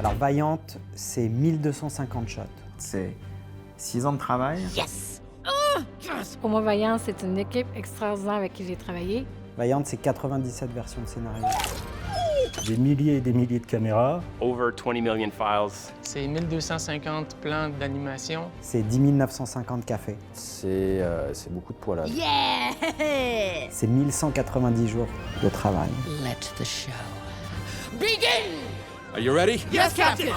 Alors Valiant, c'est 1250 shots. C'est 6 ans de travail. Yes! Oh, yes! Pour moi, Valiant, c'est une équipe extraordinaire avec qui j'ai travaillé. Valiant, c'est 97 versions de scénario. Des milliers et des milliers de caméras. Over 20 million files. C'est 1250 plans d'animation. C'est 10 950 cafés. C'est beaucoup de poilade. Yeah! C'est 1190 jours de travail. Let the show begin! Are you ready? Yes, Captain!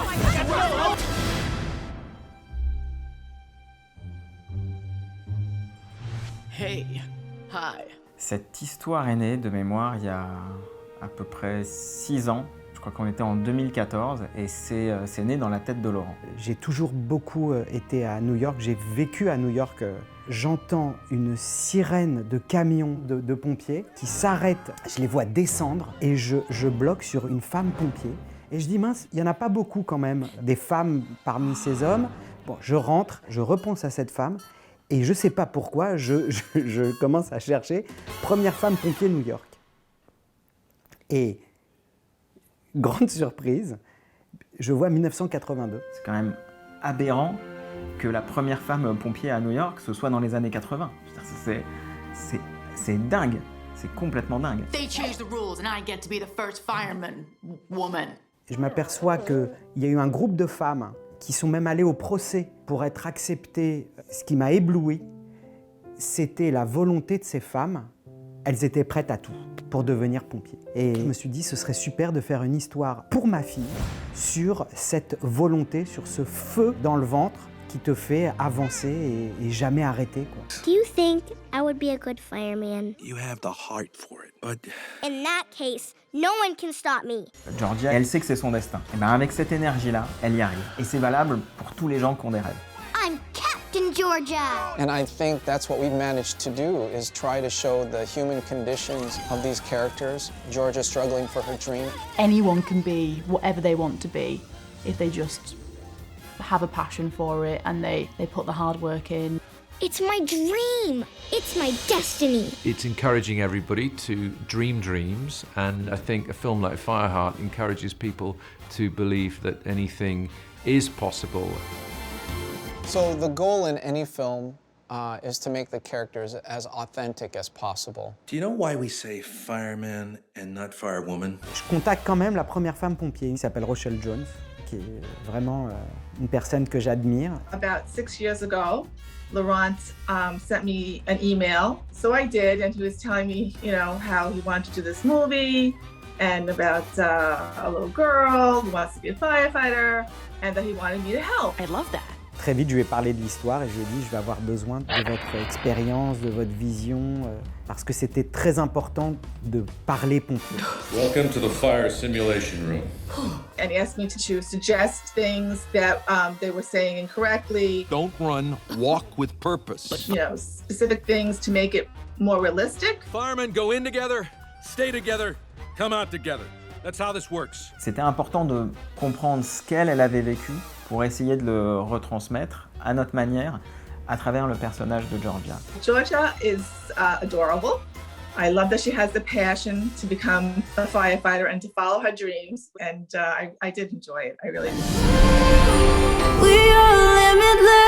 Hey, hi. Cette histoire est née de mémoire il y a à peu près 6 ans. Je crois qu'on était en 2014 et c'est né dans la tête de Laurent. J'ai toujours beaucoup été à New York, j'ai vécu à New York. J'entends une sirène de camions de pompiers qui s'arrêtent, je les vois descendre et je bloque sur une femme pompier. Et je dis mince, il n'y en a pas beaucoup quand même, des femmes parmi ces hommes. Bon, je rentre, je repense à cette femme et je ne sais pas pourquoi, je commence à chercher première femme pompier New York. Et grande surprise, je vois 1982. C'est quand même aberrant que la première femme pompier à New York, ce soit dans les années 80. C'est dingue, c'est complètement dingue. They changed the rules and I get to be the first fireman woman. Je m'aperçois qu'il y a eu un groupe de femmes qui sont même allées au procès pour être acceptées. Ce qui m'a ébloui, c'était la volonté de ces femmes. Elles étaient prêtes à tout pour devenir pompiers. Et je me suis dit, ce serait super de faire une histoire pour ma fille sur cette volonté, sur ce feu dans le ventre qui te fait avancer et jamais arrêter, quoi. Do you think I would be a good fireman? You have the heart for it, but... In that case, no one can stop me. Georgia, elle sait que c'est son destin. Et bien avec cette énergie-là, elle y arrive. Et c'est valable pour tous les gens qui ont des rêves. I'm Captain Georgia! And I think that's what we've managed to do, is try to show the human conditions of these characters. Georgia struggling for her dream. Anyone can be whatever they want to be if they just have a passion for it and they put the hard work in. It's my dream! It's my destiny! It's encouraging everybody to dream dreams, and I think a film like Fireheart encourages people to believe that anything is possible. So the goal in any film is to make the characters as authentic as possible. Do you know why we say fireman and not firewoman? Je contacte quand même la première femme pompier, qui s'appelle Rochelle Jones, qui est vraiment une personne que j'admire. About 6 years ago, Laurent sent me an email. So I did, and he was telling me, you know, how he wanted to do this movie and about a little girl who wants to be a firefighter and that he wanted me to help. I love that. Très vite, je lui ai parlé de l'histoire et je lui ai dit, je vais avoir besoin de votre expérience, de votre vision, parce que c'était très important de parler pompier. Welcome to the fire simulation room. And he asked me to suggest things that they were saying incorrectly. Don't run, walk with purpose. You know, specific things to make it more realistic. Firemen go in together, stay together, come out together. That's how this works. C'était important de comprendre ce qu'elle avait vécu pour essayer de le retransmettre à notre manière à travers le personnage de Georgia. Georgia is adorable. I love that she has the passion to become a firefighter and to follow her dreams. And I did enjoy it. I really did. We are limitless.